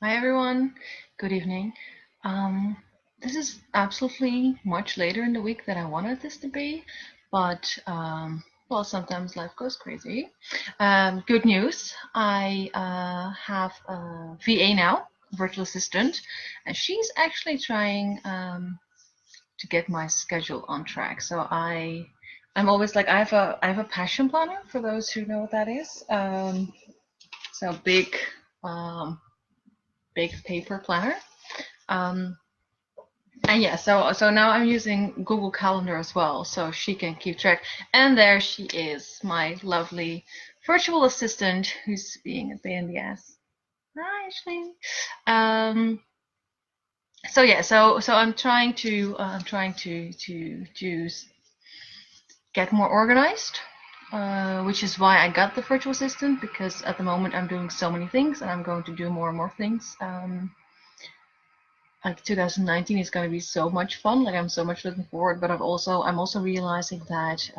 Hi everyone, good evening. Um, this is absolutely much later in the week than I wanted this to be, but well, sometimes life goes crazy. Good news, I have a VA now, virtual assistant, and she's actually trying to get my schedule on track. I'm always like I have a passion planner for those who know what that is. So um, big paper planner. Um, and yeah, so now I'm using Google Calendar as well, so she can keep track. And there she is, my lovely virtual assistant who's being a pain in the ass. Hi, Ashley. Um, so yeah, so I'm trying to get more organized, which is why I got the virtual assistant, because at the moment I'm doing so many things and I'm going to do more and more things. Like 2019 is going to be so much fun. Like I'm so much looking forward, but I'm also realizing that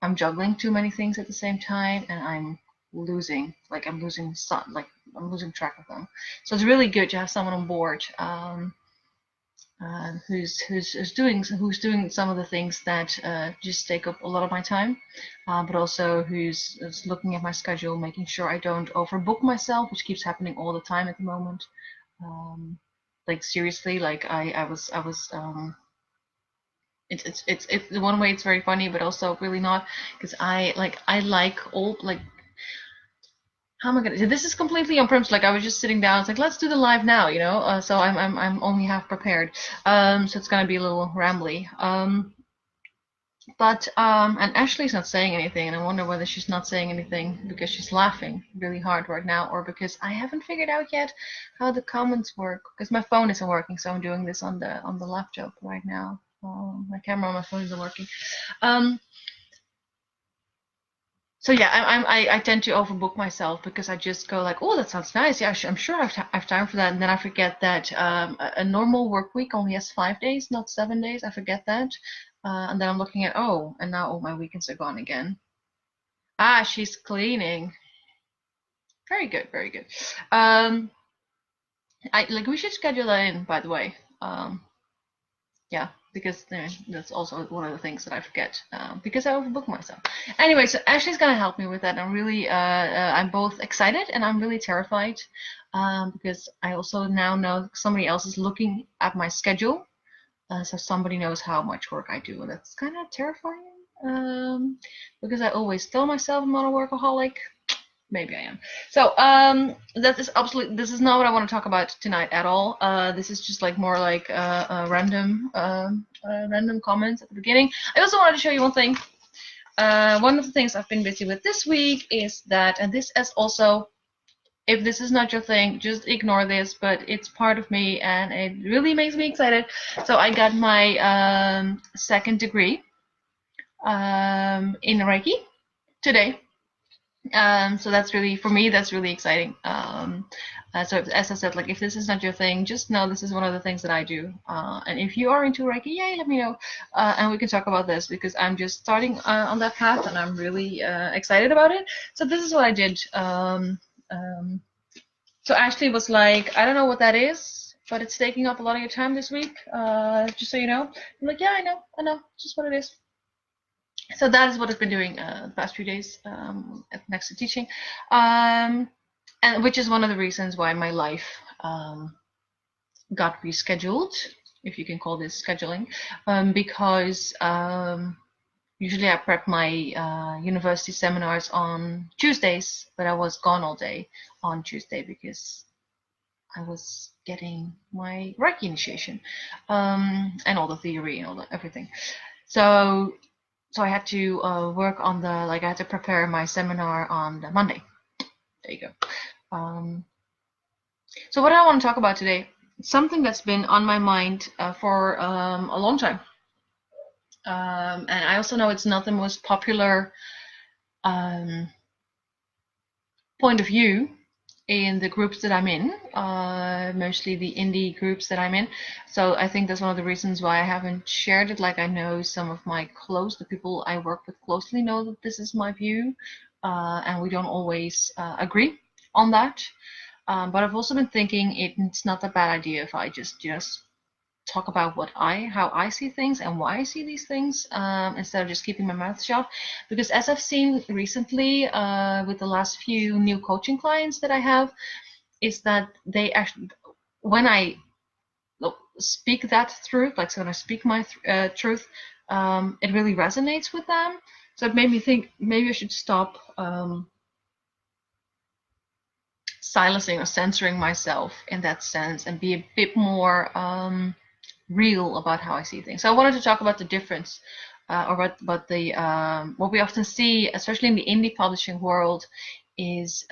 I'm juggling too many things at the same time, and I'm losing track of them. So it's really good to have someone on board who's doing some of the things that just take up a lot of my time, but also who's looking at my schedule, making sure I don't overbook myself, which keeps happening all the time at the moment. Um, like seriously, like I was it's one way it's very funny, but also really not, because I like old, like, how am I gonna, this is completely on premise, like I was just sitting down, it's like, let's do the live now, so I'm only half prepared, so it's gonna be a little rambly, and Ashley's not saying anything, and I wonder whether she's not saying anything because she's laughing really hard right now, or because I haven't figured out yet how the comments work, because my phone isn't working, so I'm doing this on the laptop right now. My camera on my phone isn't working. Um, so yeah, I tend to overbook myself because I just go like, oh, that sounds nice. Yeah, I'm sure I have time for that, and then I forget that a normal work week only has 5 days, not 7 days. I forget that, and then I'm looking at, oh, and now all my weekends are gone again. Ah, she's cleaning. Very good, very good. Um, I like we should schedule that in, by the way. Yeah, because that's also one of the things that I forget, because I overbook myself. Anyway, so Ashley's gonna help me with that. I'm both excited and I'm really terrified, because I also now know somebody else is looking at my schedule, so somebody knows how much work I do, and that's kind of terrifying. Because I always tell myself I'm not a workaholic. Maybe I am. So that is absolutely. This is not what I want to talk about tonight at all. This is just like more like random comments at the beginning. I also wanted to show you one thing. One of the things I've been busy with this week is that, and this is also, if this is not your thing, just ignore this. But it's part of me, and it really makes me excited. So I got my second degree in Reiki today. So that's really, for me, that's really exciting. So as I said, like, if this is not your thing, just know this is one of the things that I do. And if you are into Reiki, yay, let me know, and we can talk about this, because I'm just starting on that path, and I'm really excited about it. So this is what I did. So Ashley was like, I don't know what that is, but it's taking up a lot of your time this week. Just so you know. I'm like, yeah, I know, just what it is. So that is what I've been doing the past few days, next to teaching, and which is one of the reasons why my life got rescheduled, if you can call this scheduling, because usually I prep my university seminars on Tuesdays, but I was gone all day on Tuesday because I was getting my Reiki initiation, and all the theory and everything. So I had to work on I had to prepare my seminar on the Monday. There you go. So what I want to talk about today, something that's been on my mind for a long time. And I also know it's not the most popular point of view in the groups that I'm in, mostly the indie groups that I'm in. So I think that's one of the reasons why I haven't shared it. Like, I know some of the people I work with closely know that this is my view, and we don't always agree on that. But I've also been thinking it's not a bad idea if I just talk about how I see things and why I see these things, instead of just keeping my mouth shut. Because as I've seen recently, with the last few new coaching clients that I have, is that they actually, when I speak that truth, like so when I speak my truth, it really resonates with them. So it made me think maybe I should stop silencing or censoring myself in that sense and be a bit more real about how I see things. So I wanted to talk about the difference, or about the what we often see, especially in the indie publishing world, is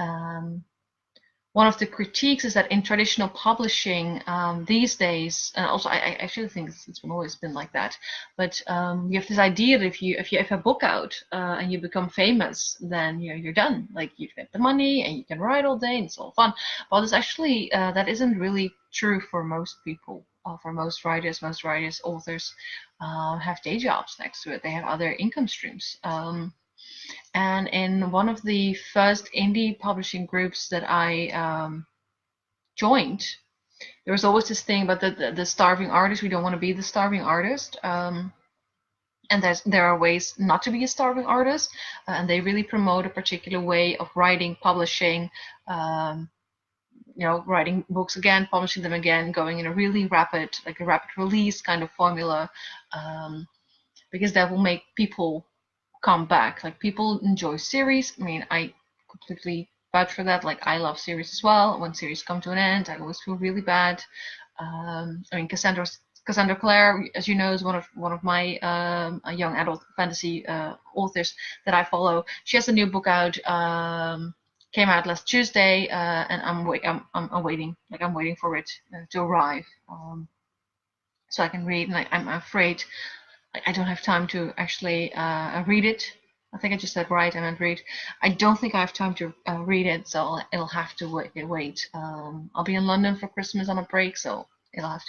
one of the critiques is that in traditional publishing these days, and also I actually think it's always been like that, but you have this idea that if you have a book out and you become famous, then you're done. Like you get the money and you can write all day and it's all fun. Well, this actually that isn't really true for most people. For most writers, authors have day jobs next to it. They have other income streams. And in one of the first indie publishing groups that I joined, there was always this thing about the starving artist. We don't want to be the starving artist. And there are ways not to be a starving artist. And they really promote a particular way of writing, publishing, writing books again, publishing them again, going in a really rapid release kind of formula, because that will make people come back. Like people enjoy series. I mean, I completely vouch for that. Like I love series as well. When series come to an end, I always feel really bad. I mean, Cassandra Clare, as you know, is one of my young adult fantasy authors that I follow. She has a new book out. Came out last Tuesday, and I'm waiting. Like I'm waiting for it to arrive, so I can read. And I'm afraid I don't have time to actually read it. I think I just said right. I meant read. I don't think I have time to read it, so it'll have to wait. I'll be in London for Christmas on a break, so it'll have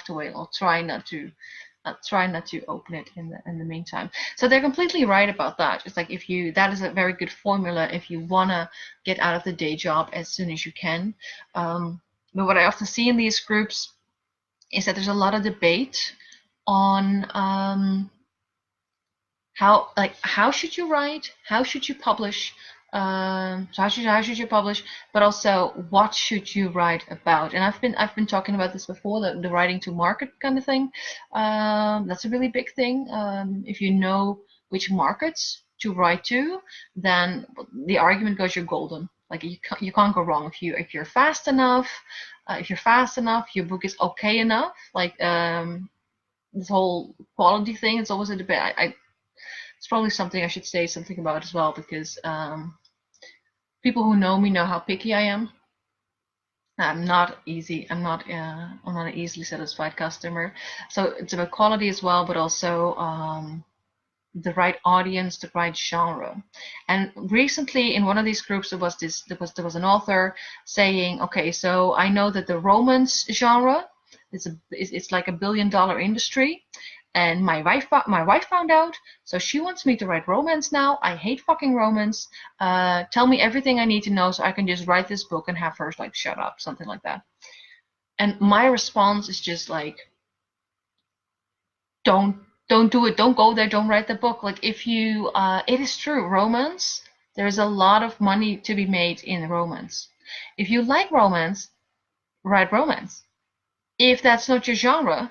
to wait. I'll try not to open it in the meantime. So they're completely right about that. It's like that is a very good formula if you wanna get out of the day job as soon as you can. But what I often see in these groups is that there's a lot of debate on how should you write, how should you publish, so how should you publish, but also what should you write about. And I've been talking about this before, the writing to market kind of thing. That's a really big thing. If you know which markets to write to, then the argument goes you're golden. Like you can't go wrong if you're fast enough. If you're fast enough, your book is okay enough. Like this whole quality thing, it's always a debate. It's probably something I should say something about as well, because people who know me know how picky I am. I'm not easy. I'm not an easily satisfied customer. So it's about quality as well, but also the right audience, the right genre. And recently in one of these groups, there was an author saying, okay, so I know that the romance genre it's like $1 billion industry, and my wife found out, so she wants me to write romance now. I hate fucking romance. Tell me everything I need to know so I can just write this book and have her like shut up, something like that. And my response is just like, don't do it. Don't go there. Don't write the book. Like if you, it is true, romance. There's a lot of money to be made in romance. If you like romance, write romance. If that's not your genre,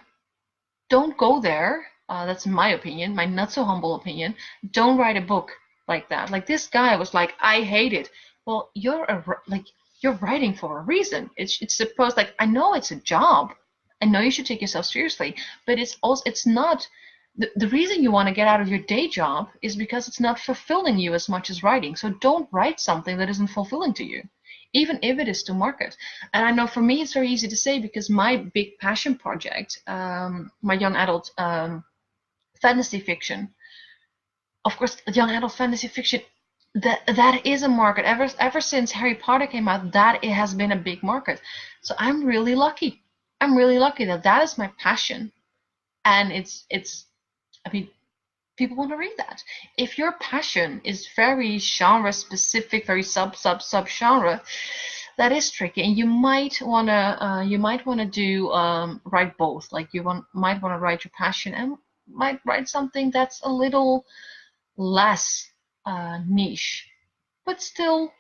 don't go there. That's my opinion, my not so humble opinion. Don't write a book like that. Like this guy was like, I hate it. Well, you're writing for a reason. It's supposed, like, I know it's a job. I know you should take yourself seriously, but it's not. The reason you want to get out of your day job is because it's not fulfilling you as much as writing. So don't write something that isn't fulfilling to you, even if it is to market. And I know for me it's very easy to say, because my big passion project, my young adult fantasy fiction, of course, young adult fantasy fiction, that is a market. Ever since Harry Potter came out, that it has been a big market. So I'm really lucky. I'm really lucky that is my passion, and it's. I mean, people want to read that. If your passion is very genre specific, very sub genre, that is tricky, and you might wanna do write both. Like might wanna write your passion and might write something that's a little less niche, but still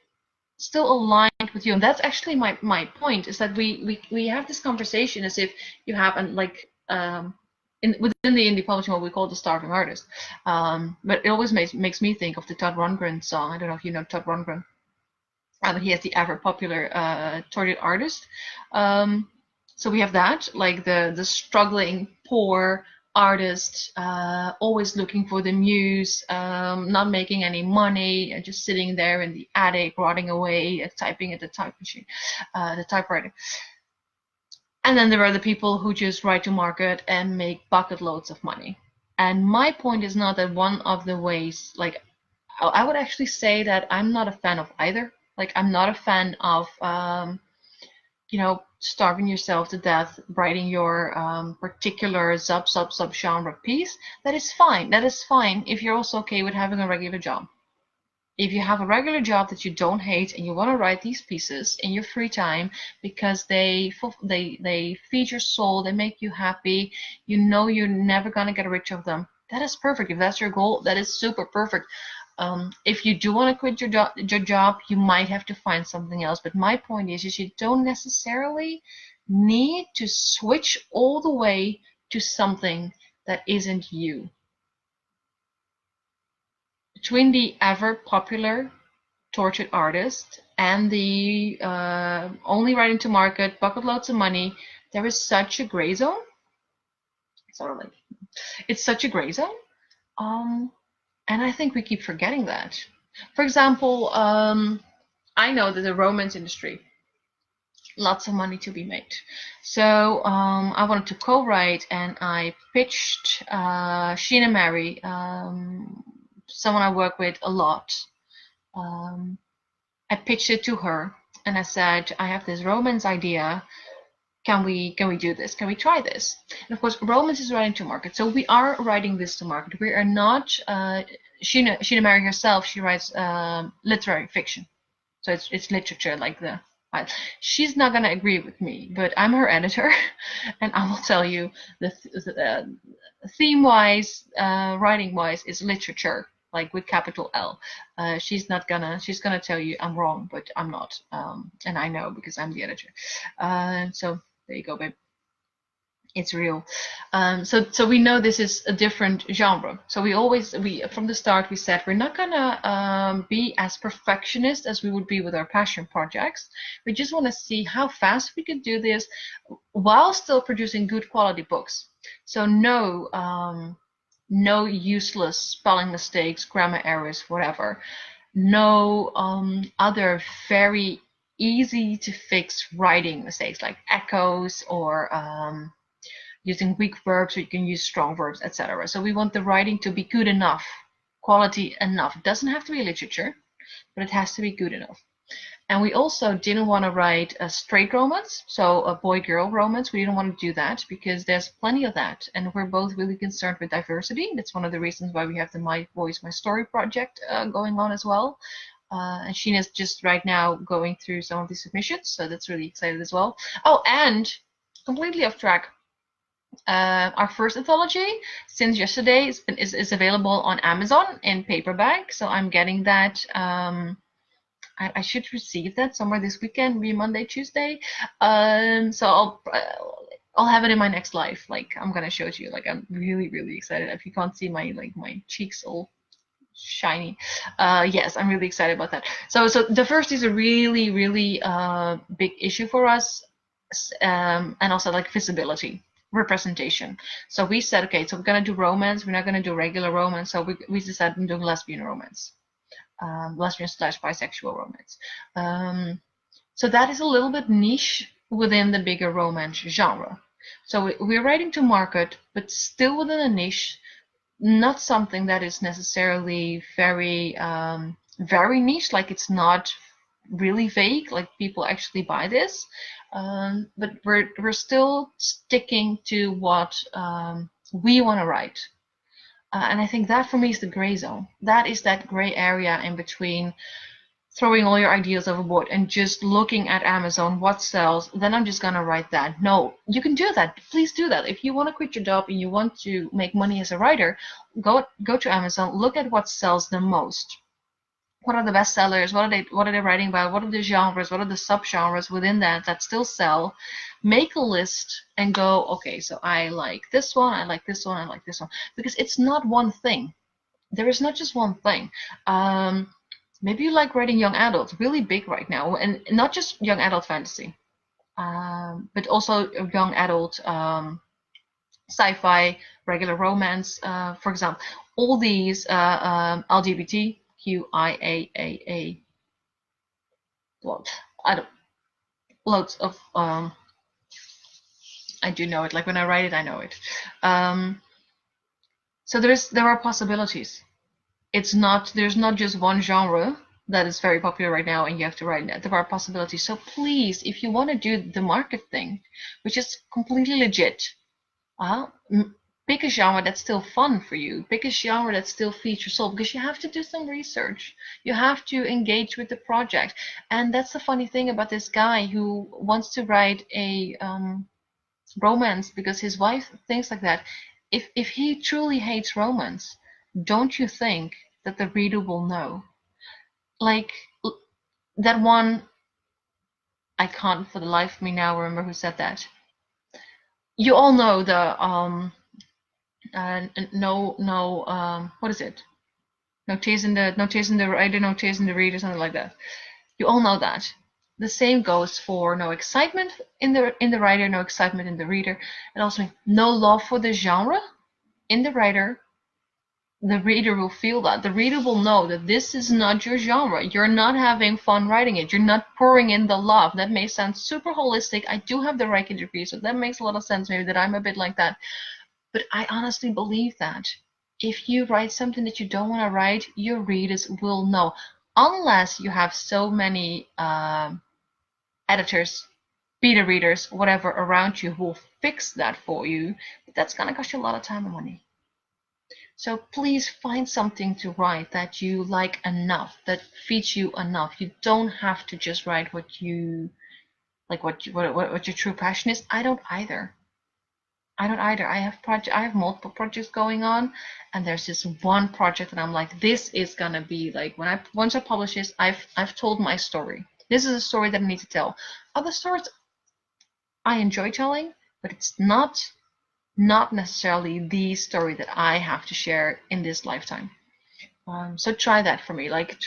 aligned with you. And that's actually my point, is that we have this conversation as if you have like within the indie publishing what we call the starving artist. But it always makes me think of the Todd Rundgren song. I don't know if you know Todd Rundgren. But he has the ever popular Tortured Artist. So we have that, like the struggling poor artist, always looking for the muse, not making any money, and just sitting there in the attic, rotting away, typing at the type machine, the typewriter. And then there are the people who just write to market and make bucket loads of money. And my point is not that one of the ways, like, I would actually say that I'm not a fan of either. Like, I'm not a fan of, starving yourself to death, writing your particular sub genre piece. That is fine. That is fine if you're also okay with having a regular job. If you have a regular job that you don't hate and you want to write these pieces in your free time because they feed your soul, they make you happy, you know you're never gonna get rich of them. That is perfect. If that's your goal, that is super perfect. If you do want to quit your job, you might have to find something else. But my point is you don't necessarily need to switch all the way to something that isn't you. Between the ever popular tortured artist and the only writing to market, bucket loads of money, there is such a gray zone. It's such a gray zone. And I think we keep forgetting that. For example, I know that the romance industry, lots of money to be made. So I wanted to co-write, and I pitched Sheena Mary, someone I work with a lot. I pitched it to her, and I said, I have this romance idea. Can we do this? Can we try this? And of course, romance is writing to market. So we are writing this to market. We are not, Sheena Mary herself, she writes literary fiction. So it's literature, like she's not going to agree with me, but I'm her editor, and I will tell you the theme-wise, writing-wise, is literature, like with capital L. She's gonna tell you I'm wrong, but I'm not, and I know because I'm the editor. So there you go, babe. It's real. So we know this is a different genre. So we from the start we said we're not gonna be as perfectionist as we would be with our passion projects. We just want to see how fast we can do this while still producing good quality books. So no useless spelling mistakes, grammar errors, whatever. No other very easy to fix writing mistakes like echoes or using weak verbs, so you can use strong verbs, etc. So we want the writing to be good enough, quality enough. It doesn't have to be literature, but it has to be good enough. And we also didn't want to write a straight romance, so a boy-girl romance. We didn't want to do that because there's plenty of that. And we're both really concerned with diversity. That's one of the reasons why we have the My Voice, My Story project going on as well. And Sheena's just right now going through some of the submissions, so that's really excited as well. Oh, and completely off track. Our first anthology, since yesterday, is available on Amazon in paperback. So I'm getting that. I should receive that somewhere this weekend, maybe Monday, Tuesday. So I'll have it in my next life. Like, I'm gonna show it to you. Like, I'm really, really excited. If you can't see my cheeks all shiny, yes, I'm really excited about that. So the first is a really, really big issue for us, and also like visibility, representation. So we said, okay, so we're gonna do romance. We're not gonna do regular romance. So we decided to do lesbian romance. Lesbian/bisexual romance. So that is a little bit niche within the bigger romance genre. So we're writing to market, but still within a niche, not something that is necessarily very, very niche, like it's not really vague, like people actually buy this. But we're still sticking to what we want to write. And I think that for me is the gray zone. That is that gray area in between throwing all your ideas overboard and just looking at Amazon, what sells, then I'm just gonna write that. No, you can do that. Please do that. If you want to quit your job and you want to make money as a writer, go to Amazon, look at what sells the most. What are the best sellers? What are they writing about? What are the genres? What are the subgenres within that still sell? Make a list and go, okay, so I like this one, I like this one, I like this one. Because it's not one thing. There is not just one thing. Maybe you like writing young adult, really big right now, and not just young adult fantasy, but also young adult sci-fi, regular romance, for example. All these LGBTQIAAA, well, I don't, loads of I do know it. Like when I write it, I know it. So there are possibilities. There's not just one genre that is very popular right now and you have to write that. There are possibilities. So please, if you want to do the market thing, which is completely legit, pick a genre that's still fun for you. Pick a genre that still feeds your soul, because you have to do some research. You have to engage with the project. And that's the funny thing about this guy who wants to write a romance because his wife thinks like that. If he truly hates romance, don't you think that the reader will know? Like that one, I can't for the life of me now remember who said that. You all know the what is it? No taste in the writer, no taste in the reader, something like that. You all know that. The same goes for no excitement in the writer, no excitement in the reader. It also means no love for the genre in the writer. The reader will feel that. The reader will know that this is not your genre. You're not having fun writing it. You're not pouring in the love. That may sound super holistic. I do have the Reiki degree, so that makes a lot of sense. Maybe that I'm a bit like that. But I honestly believe that if you write something that you don't want to write, your readers will know. Unless you have so many editors, beta readers, whatever around you who will fix that for you. But that's going to cost you a lot of time and money. So please find something to write that you like enough, that feeds you enough. You don't have to just write what you like, what your true passion is. I don't either. I have multiple projects going on, and there's this one project that I'm like, this is gonna be like once I publish this, I've told my story. This is a story that I need to tell. Other stories I enjoy telling, but it's not necessarily the story that I have to share in this lifetime. So try that for me. Like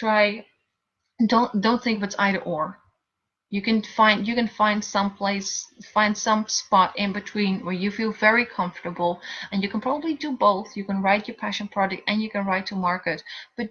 don't think of it's either or. You can find some spot in between where you feel very comfortable, and you can probably do both. You can write your passion project and you can write to market, but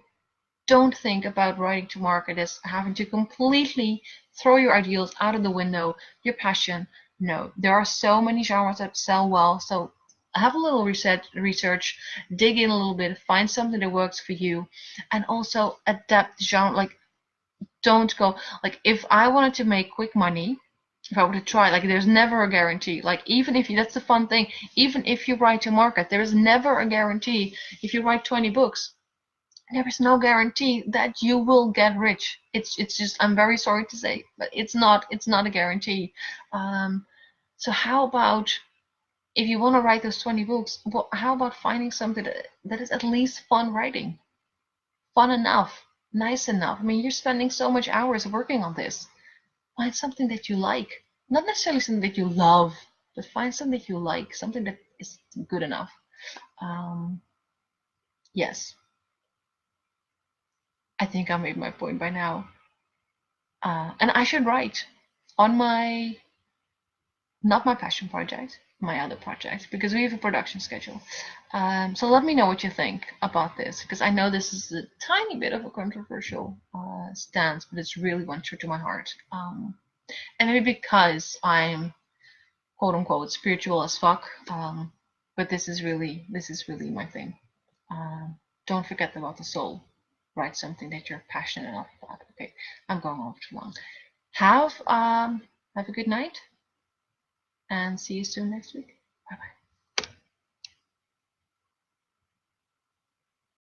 don't think about writing to market as having to completely throw your ideals out of the window, your passion. No, there are so many genres that sell well. So have a little research, dig in a little bit, find something that works for you, and also adapt the genre. Like, don't go, like, if I wanted to make quick money, if I were to try, like, there's never a guarantee. Like, even if you, that's the fun thing, even if you write to market, there is never a guarantee. If you write 20 books, there is no guarantee that you will get rich. It's just, I'm very sorry to say, but it's not a guarantee. So how about, if you want to write those 20 books, well, how about finding something that is at least fun writing? Fun enough, nice enough. I mean, you're spending so much hours working on this. Find something that you like. Not necessarily something that you love, but find something that you like, something that is good enough. Yes. I think I made my point by now. And I should write on not my passion project, my other project, because we have a production schedule. So let me know what you think about this, because I know this is a tiny bit of a controversial stance, but it's really one true to my heart. And maybe because I'm quote unquote spiritual as fuck, but this is really my thing. Don't forget about the soul. Write something that you're passionate enough about. Okay, I'm going on too long. Have a good night, and see you soon next week.